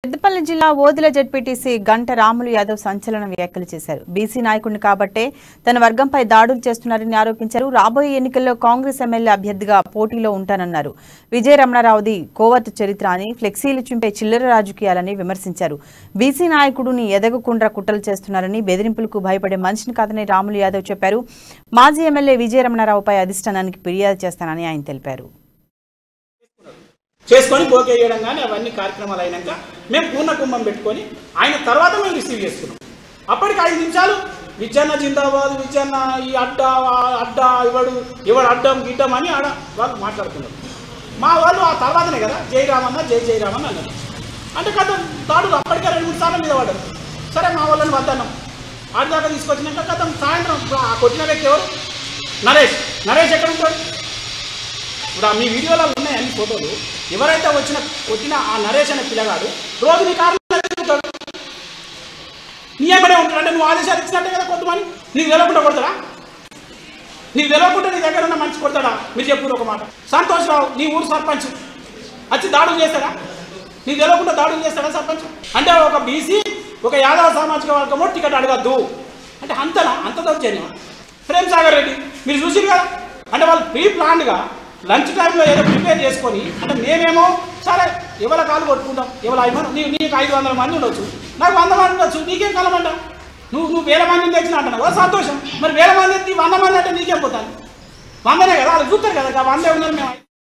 పెద్దపల్లి జిల్లా ఓదిల జెడ్పీటీసీ గంట రాములు యాదవ్ సంచలన వ్యాఖ్యలు చేశారు. బీసీ నాయకుడిని కాబట్టే తన వర్గంపై దాడులు చేస్తున్నారని ఆరోపించారు. రాబోయే ఎన్నికల్లో కాంగ్రెస్ ఎమ్మెల్యే అభ్యర్థిగా పోటీలో ఉంటానన్నారు. విజయ రమణారావుది కోవర్టు చరిత్ర అని, ఫ్లెక్సీలు చింపే చిల్లర రాజకీయాలని విమర్శించారు. బీసీ నాయకుడిని ఎదగకుండా కుట్రలు చేస్తున్నారని, బెదిరింపులకు భయపడే మనిషిని కాదని రాములు యాదవ్ చెప్పారు. మాజీ ఎమ్మెల్యే విజయ రమణారావుపై అధిష్టానానికి ఫిర్యాదు చేస్తానని ఆయన తెలిపారు. చేసుకొని బోకే చేయడం కానీ అవన్నీ కార్యక్రమాలు అయినాక మేము పూర్ణ కుంభం పెట్టుకొని ఆయన తర్వాత మేము రిసీవ్ చేసుకున్నాం. అప్పటికి 5 నిమిషాలు విజయన్న జిందాబాద్, విజయన్న ఈ అడ్డా ఎవడు అడ్డం గిడ్డం అని ఆడ వాళ్ళు మాట్లాడుతున్నారు. మా వాళ్ళు ఆ తర్వాతనే కదా జయరామన్న జయరామన్న అన్నారు. అంటే కథ దాడులు అప్పటికే 2-3 సార్లు మీద పడ్డారు. సరే మా వాళ్ళని వద్దన్నాం. ఆడిదాకా తీసుకొచ్చినాక కథ సాయంత్రం కొట్టిన వ్యక్తి ఎవరు? నరేష్ ఎక్కడ ఉంటాడు? ఇప్పుడు మీ వీడియోలో ఉన్నాయి అన్ని ఫోటోలు. ఎవరైతే వచ్చిన ఆ నరేష్ అనే పిల్లగాడు రోజు నీ కారణం తిరుగుతాడు. నీ ఎక్కడే ఉంటాడు అంటే నువ్వు ఆదేశాలు ఇచ్చినట్టే కదా కొట్టమని. నీకు తెలియకుండా కొడతాడా? నీకు తెలియకుండా నీ దగ్గర ఉన్న మనిషి కొడతాడా? మీరు చెప్పు ఒక మాట. సంతోషరావు నీ ఊరు సర్పంచ్ వచ్చి దాడులు చేస్తాడా? నీకు తెలియకుండా దాడులు చేస్తాడా సర్పంచ్? అంటే ఒక బీసీ ఒక యాదవ సామాజిక వర్గమో టికెట్ అడగద్దు అంటే అంత దౌర్జన్యం. ప్రేమ్ సాగర్ రెడ్డి మీరు చూసిరు కదా, అంటే వాళ్ళు ప్రీ ప్లాన్డ్గా లంచ్ టైంలో ఏదో ప్రిపేర్ చేసుకొని, అంటే మేమేమో సరే ఎవరి కాలు కొట్టుకుంటాం, ఎవరు నీకు 500 మంది ఉండొచ్చు, నాకు 100 మంది ఉండొచ్చు, నీకేం కలమంట? నువ్వు 1000 మందిని తెచ్చిన అంటున్నావు సంతోషం. మరి 1000 మంది 100 మంది అంటే నీకేం పోతాను? 100నే కదా, వాళ్ళు చూస్తారు కదా, 100 ఉన్నారు మేము.